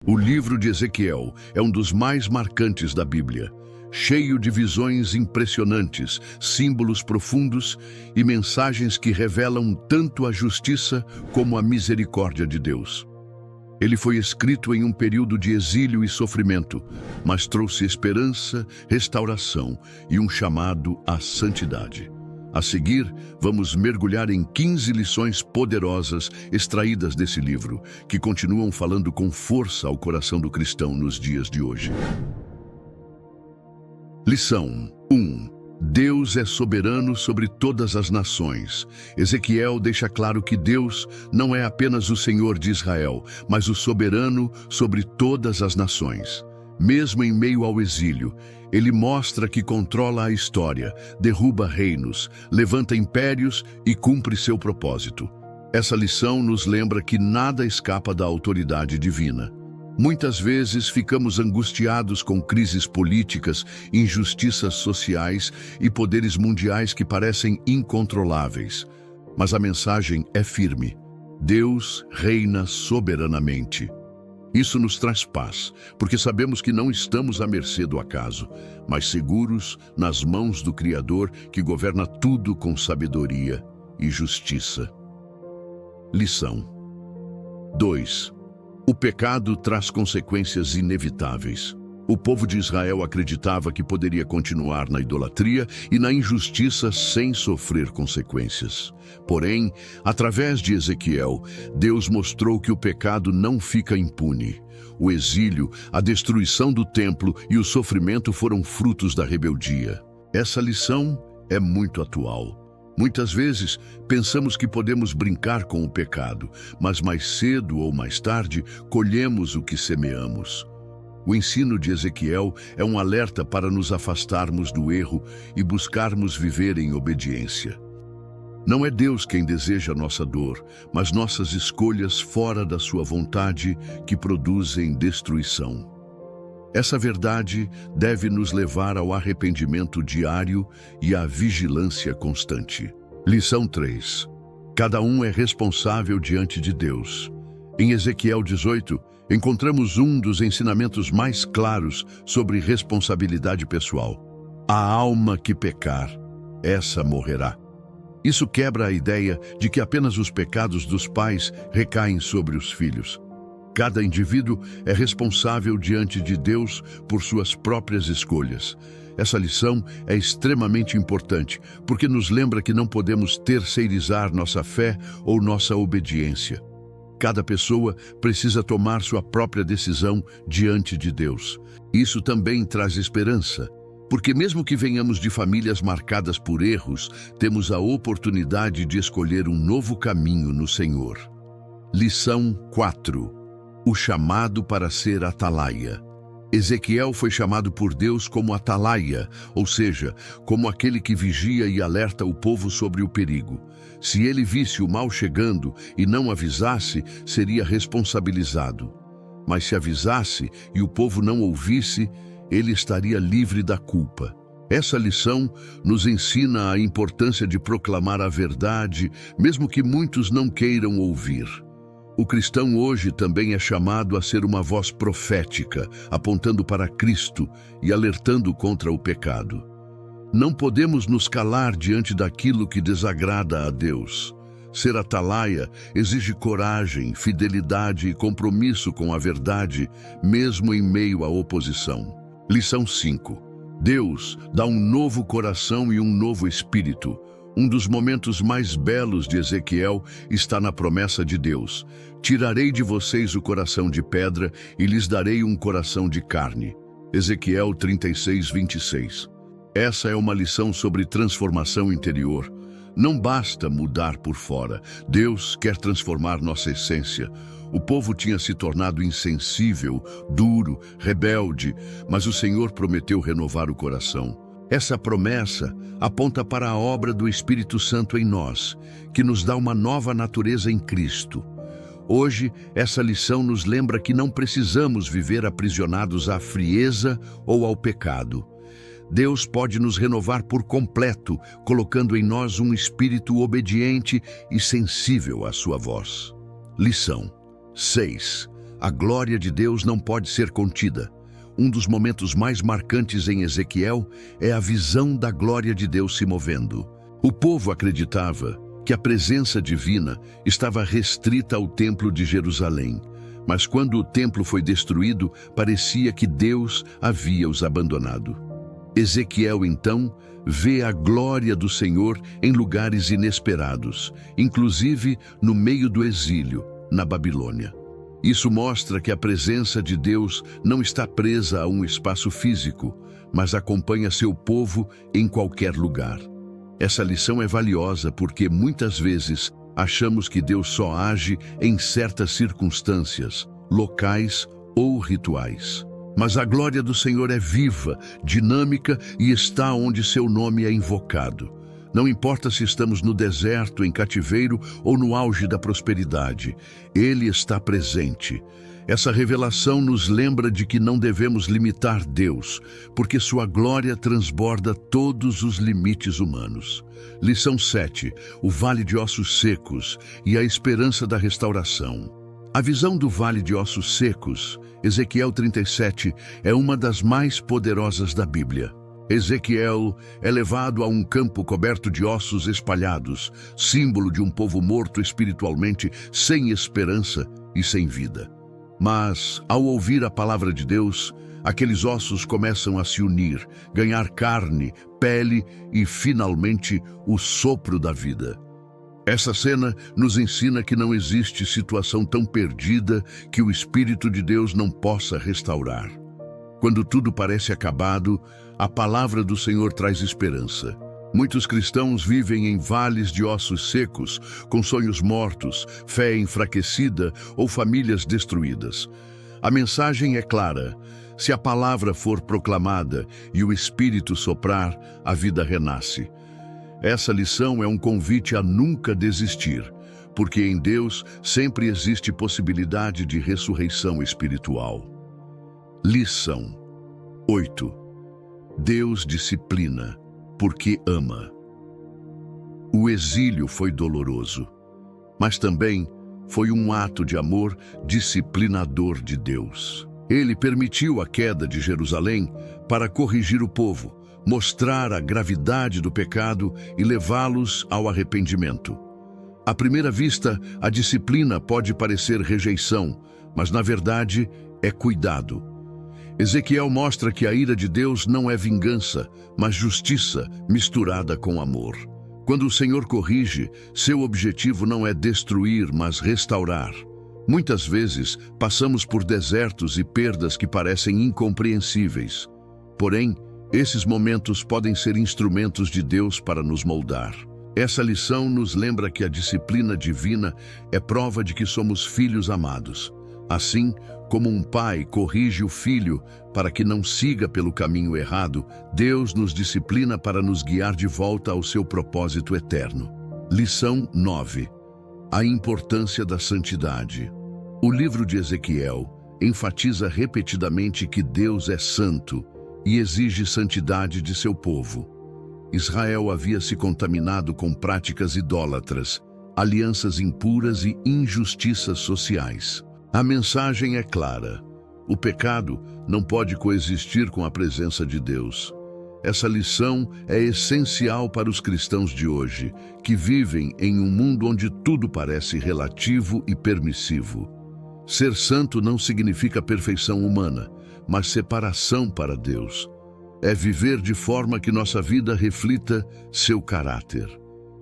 O livro de Ezequiel é um dos mais marcantes da Bíblia, cheio de visões impressionantes, símbolos profundos e mensagens que revelam tanto a justiça como a misericórdia de Deus. Ele foi escrito em um período de exílio e sofrimento, mas trouxe esperança, restauração e um chamado à santidade. A seguir, vamos mergulhar em 15 lições poderosas extraídas desse livro, que continuam falando com força ao coração do cristão nos dias de hoje. Lição 1. Deus é soberano sobre todas as nações. Ezequiel deixa claro que Deus não é apenas o Senhor de Israel, mas o soberano sobre todas as nações. Mesmo em meio ao exílio, ele mostra que controla a história, derruba reinos, levanta impérios e cumpre seu propósito. Essa lição nos lembra que nada escapa da autoridade divina. Muitas vezes ficamos angustiados com crises políticas, injustiças sociais e poderes mundiais que parecem incontroláveis. Mas a mensagem é firme. Deus reina soberanamente. Isso nos traz paz, porque sabemos que não estamos à mercê do acaso, mas seguros nas mãos do Criador que governa tudo com sabedoria e justiça. Lição 2. O pecado traz consequências inevitáveis. O povo de Israel acreditava que poderia continuar na idolatria e na injustiça sem sofrer consequências. Porém, através de Ezequiel, Deus mostrou que o pecado não fica impune. O exílio, a destruição do templo e o sofrimento foram frutos da rebeldia. Essa lição é muito atual. Muitas vezes, pensamos que podemos brincar com o pecado, mas mais cedo ou mais tarde, colhemos o que semeamos. O ensino de Ezequiel é um alerta para nos afastarmos do erro e buscarmos viver em obediência. Não é Deus quem deseja nossa dor, mas nossas escolhas fora da sua vontade que produzem destruição. Essa verdade deve nos levar ao arrependimento diário e à vigilância constante. Lição 3. Cada um é responsável diante de Deus. Em Ezequiel 18, encontramos um dos ensinamentos mais claros sobre responsabilidade pessoal. A alma que pecar, essa morrerá. Isso quebra a ideia de que apenas os pecados dos pais recaem sobre os filhos. Cada indivíduo é responsável diante de Deus por suas próprias escolhas. Essa lição é extremamente importante, porque nos lembra que não podemos terceirizar nossa fé ou nossa obediência. Cada pessoa precisa tomar sua própria decisão diante de Deus. Isso também traz esperança, porque mesmo que venhamos de famílias marcadas por erros, temos a oportunidade de escolher um novo caminho no Senhor. Lição 4. O chamado para ser atalaia. Ezequiel foi chamado por Deus como atalaia, ou seja, como aquele que vigia e alerta o povo sobre o perigo. Se ele visse o mal chegando e não avisasse, seria responsabilizado. Mas se avisasse e o povo não ouvisse, ele estaria livre da culpa. Essa lição nos ensina a importância de proclamar a verdade, mesmo que muitos não queiram ouvir. O cristão hoje também é chamado a ser uma voz profética, apontando para Cristo e alertando contra o pecado. Não podemos nos calar diante daquilo que desagrada a Deus. Ser atalaia exige coragem, fidelidade e compromisso com a verdade, mesmo em meio à oposição. Lição 5. Deus dá um novo coração e um novo espírito. Um dos momentos mais belos de Ezequiel está na promessa de Deus: tirarei de vocês o coração de pedra e lhes darei um coração de carne. Ezequiel 36, 26. Essa é uma lição sobre transformação interior. Não basta mudar por fora. Deus quer transformar nossa essência. O povo tinha se tornado insensível, duro, rebelde, mas o Senhor prometeu renovar o coração. Essa promessa aponta para a obra do Espírito Santo em nós, que nos dá uma nova natureza em Cristo. Hoje, essa lição nos lembra que não precisamos viver aprisionados à frieza ou ao pecado. Deus pode nos renovar por completo, colocando em nós um espírito obediente e sensível à sua voz. Lição 6. A glória de Deus não pode ser contida. Um dos momentos mais marcantes em Ezequiel é a visão da glória de Deus se movendo. O povo acreditava que a presença divina estava restrita ao templo de Jerusalém, mas quando o templo foi destruído, parecia que Deus havia os abandonado. Ezequiel, então, vê a glória do Senhor em lugares inesperados, inclusive no meio do exílio, na Babilônia. Isso mostra que a presença de Deus não está presa a um espaço físico, mas acompanha seu povo em qualquer lugar. Essa lição é valiosa porque muitas vezes achamos que Deus só age em certas circunstâncias, locais ou rituais. Mas a glória do Senhor é viva, dinâmica e está onde seu nome é invocado. Não importa se estamos no deserto, em cativeiro ou no auge da prosperidade, Ele está presente. Essa revelação nos lembra de que não devemos limitar Deus, porque sua glória transborda todos os limites humanos. Lição 7. O Vale de Ossos Secos e a esperança da restauração. A visão do Vale de Ossos Secos, Ezequiel 37, é uma das mais poderosas da Bíblia. Ezequiel é levado a um campo coberto de ossos espalhados, símbolo de um povo morto espiritualmente, sem esperança e sem vida. Mas, ao ouvir a palavra de Deus, aqueles ossos começam a se unir, ganhar carne, pele e, finalmente, o sopro da vida. Essa cena nos ensina que não existe situação tão perdida que o Espírito de Deus não possa restaurar. Quando tudo parece acabado, a palavra do Senhor traz esperança. Muitos cristãos vivem em vales de ossos secos, com sonhos mortos, fé enfraquecida ou famílias destruídas. A mensagem é clara: se a palavra for proclamada e o Espírito soprar, a vida renasce. Essa lição é um convite a nunca desistir, porque em Deus sempre existe possibilidade de ressurreição espiritual. Lição 8. Deus disciplina, porque ama. O exílio foi doloroso, mas também foi um ato de amor disciplinador de Deus. Ele permitiu a queda de Jerusalém para corrigir o povo, mostrar a gravidade do pecado e levá-los ao arrependimento. À primeira vista, a disciplina pode parecer rejeição, mas na verdade é cuidado. Ezequiel mostra que a ira de Deus não é vingança, mas justiça misturada com amor. Quando o Senhor corrige, seu objetivo não é destruir, mas restaurar. Muitas vezes, passamos por desertos e perdas que parecem incompreensíveis. Porém, esses momentos podem ser instrumentos de Deus para nos moldar. Essa lição nos lembra que a disciplina divina é prova de que somos filhos amados. Assim, como um pai corrige o filho para que não siga pelo caminho errado, Deus nos disciplina para nos guiar de volta ao seu propósito eterno. Lição 9. A importância da santidade. O livro de Ezequiel enfatiza repetidamente que Deus é santo e exige santidade de seu povo. Israel havia se contaminado com práticas idólatras, alianças impuras e injustiças sociais. A mensagem é clara: o pecado não pode coexistir com a presença de Deus. Essa lição é essencial para os cristãos de hoje, que vivem em um mundo onde tudo parece relativo e permissivo. Ser santo não significa perfeição humana, mas separação para Deus. É viver de forma que nossa vida reflita seu caráter.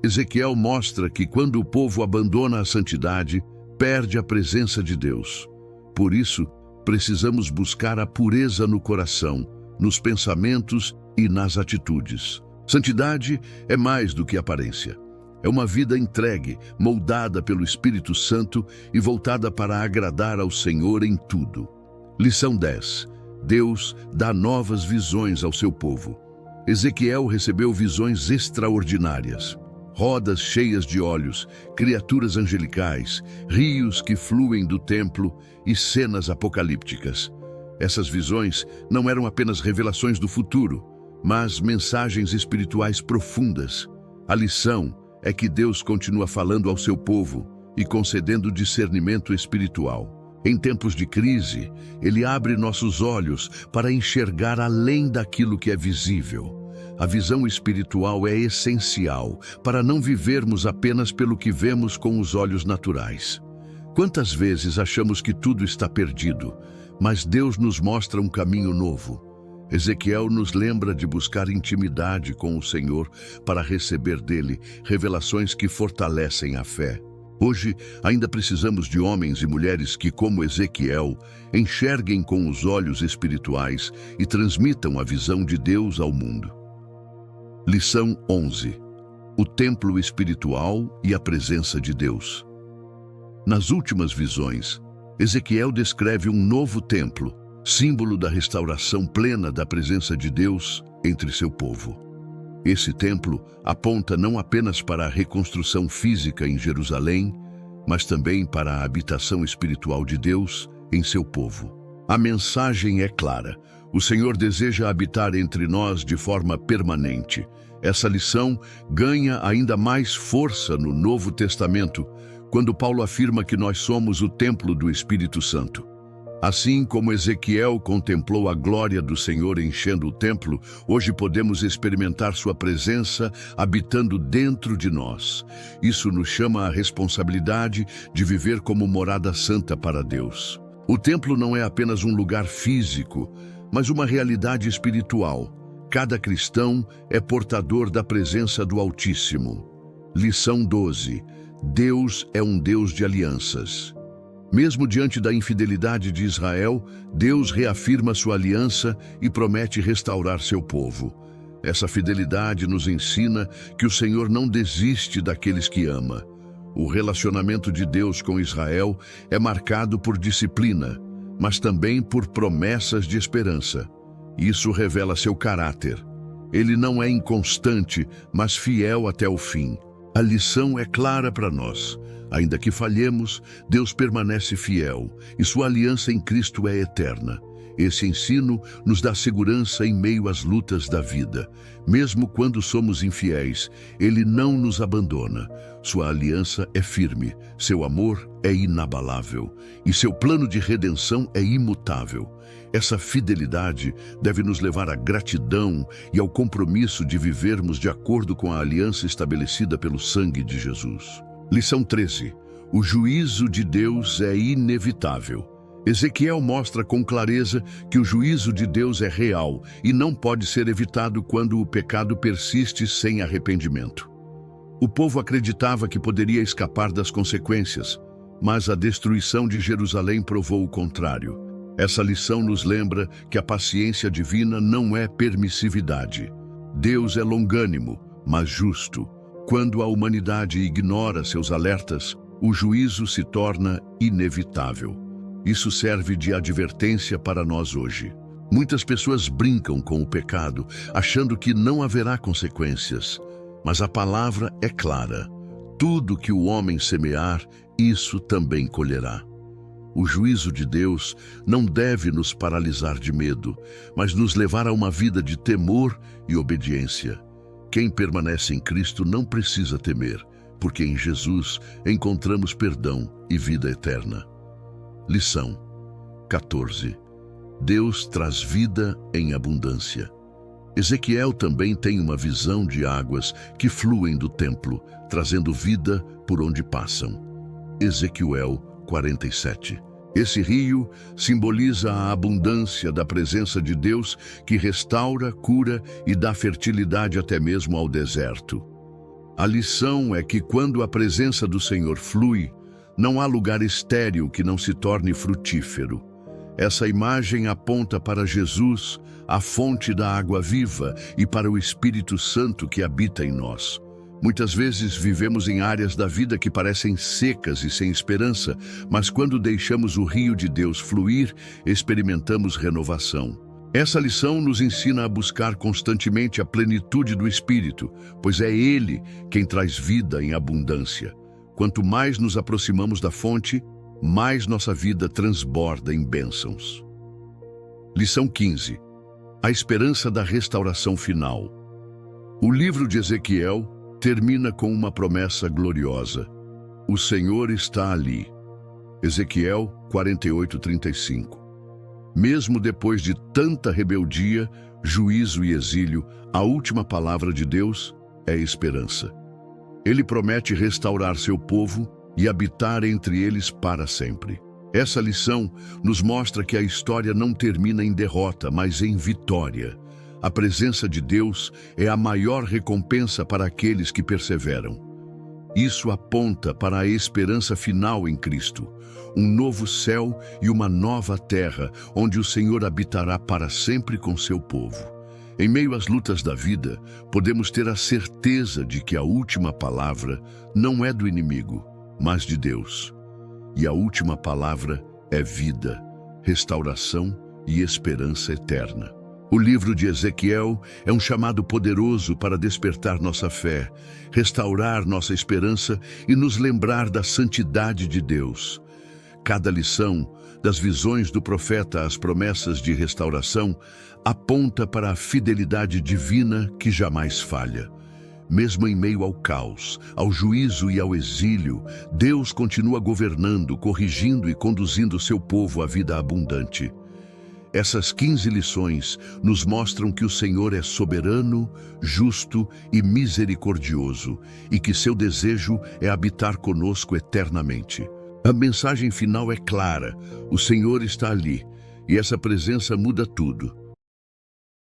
Ezequiel mostra que quando o povo abandona a santidade, perde a presença de Deus. Por isso, precisamos buscar a pureza no coração, nos pensamentos e nas atitudes. Santidade é mais do que aparência. É uma vida entregue, moldada pelo Espírito Santo e voltada para agradar ao Senhor em tudo. Lição 10. Deus dá novas visões ao seu povo. Ezequiel recebeu visões extraordinárias. Rodas cheias de olhos, criaturas angelicais, rios que fluem do templo e cenas apocalípticas. Essas visões não eram apenas revelações do futuro, mas mensagens espirituais profundas. A lição é que Deus continua falando ao seu povo e concedendo discernimento espiritual. Em tempos de crise, ele abre nossos olhos para enxergar além daquilo que é visível. A visão espiritual é essencial para não vivermos apenas pelo que vemos com os olhos naturais. Quantas vezes achamos que tudo está perdido, mas Deus nos mostra um caminho novo. Ezequiel nos lembra de buscar intimidade com o Senhor para receber dele revelações que fortalecem a fé. Hoje, ainda precisamos de homens e mulheres que, como Ezequiel, enxerguem com os olhos espirituais e transmitam a visão de Deus ao mundo. Lição 11. O templo espiritual e a presença de Deus. Nas últimas visões, Ezequiel descreve um novo templo, símbolo da restauração plena da presença de Deus entre seu povo. Esse templo aponta não apenas para a reconstrução física em Jerusalém, mas também para a habitação espiritual de Deus em seu povo. A mensagem é clara. O Senhor deseja habitar entre nós de forma permanente. Essa lição ganha ainda mais força no Novo Testamento, quando Paulo afirma que nós somos o templo do Espírito Santo. Assim como Ezequiel contemplou a glória do Senhor enchendo o templo, hoje podemos experimentar sua presença habitando dentro de nós. Isso nos chama à responsabilidade de viver como morada santa para Deus. O templo não é apenas um lugar físico, mas uma realidade espiritual. Cada cristão é portador da presença do Altíssimo. Lição 12. Deus é um Deus de alianças. Mesmo diante da infidelidade de Israel, Deus reafirma sua aliança e promete restaurar seu povo. Essa fidelidade nos ensina que o Senhor não desiste daqueles que ama. O relacionamento de Deus com Israel é marcado por disciplina, mas também por promessas de esperança. Isso revela seu caráter. Ele não é inconstante, mas fiel até o fim. A lição é clara para nós. Ainda que falhemos, Deus permanece fiel e sua aliança em Cristo é eterna. Esse ensino nos dá segurança em meio às lutas da vida. Mesmo quando somos infiéis, Ele não nos abandona. Sua aliança é firme, seu amor é inabalável e seu plano de redenção é imutável. Essa fidelidade deve nos levar à gratidão e ao compromisso de vivermos de acordo com a aliança estabelecida pelo sangue de Jesus. Lição 13. O juízo de Deus é inevitável. Ezequiel mostra com clareza que o juízo de Deus é real e não pode ser evitado quando o pecado persiste sem arrependimento. O povo acreditava que poderia escapar das consequências, mas a destruição de Jerusalém provou o contrário. Essa lição nos lembra que a paciência divina não é permissividade. Deus é longânimo, mas justo. Quando a humanidade ignora seus alertas, o juízo se torna inevitável. Isso serve de advertência para nós hoje. Muitas pessoas brincam com o pecado, achando que não haverá consequências. Mas a palavra é clara. Tudo que o homem semear, isso também colherá. O juízo de Deus não deve nos paralisar de medo, mas nos levar a uma vida de temor e obediência. Quem permanece em Cristo não precisa temer, porque em Jesus encontramos perdão e vida eterna. Lição 14. Deus traz vida em abundância. Ezequiel também tem uma visão de águas que fluem do templo, trazendo vida por onde passam. Ezequiel 47. Esse rio simboliza a abundância da presença de Deus que restaura, cura e dá fertilidade até mesmo ao deserto. A lição é que quando a presença do Senhor flui, não há lugar estéril que não se torne frutífero. Essa imagem aponta para Jesus, a fonte da água viva, e para o Espírito Santo que habita em nós. Muitas vezes vivemos em áreas da vida que parecem secas e sem esperança, mas quando deixamos o rio de Deus fluir, experimentamos renovação. Essa lição nos ensina a buscar constantemente a plenitude do Espírito, pois é Ele quem traz vida em abundância. Quanto mais nos aproximamos da fonte, mais nossa vida transborda em bênçãos. Lição 15. A esperança da restauração final. O livro de Ezequiel termina com uma promessa gloriosa. O Senhor está ali. Ezequiel 48:35. Mesmo depois de tanta rebeldia, juízo e exílio, a última palavra de Deus é esperança. Ele promete restaurar seu povo e habitar entre eles para sempre. Essa lição nos mostra que a história não termina em derrota, mas em vitória. A presença de Deus é a maior recompensa para aqueles que perseveram. Isso aponta para a esperança final em Cristo, um novo céu e uma nova terra, onde o Senhor habitará para sempre com seu povo. Em meio às lutas da vida, podemos ter a certeza de que a última palavra não é do inimigo, mas de Deus. E a última palavra é vida, restauração e esperança eterna. O livro de Ezequiel é um chamado poderoso para despertar nossa fé, restaurar nossa esperança e nos lembrar da santidade de Deus. Cada lição, das visões do profeta às promessas de restauração, aponta para a fidelidade divina que jamais falha. Mesmo em meio ao caos, ao juízo e ao exílio, Deus continua governando, corrigindo e conduzindo seu povo à vida abundante. Essas 15 lições nos mostram que o Senhor é soberano, justo e misericordioso, e que seu desejo é habitar conosco eternamente. A mensagem final é clara: o Senhor está ali, e essa presença muda tudo.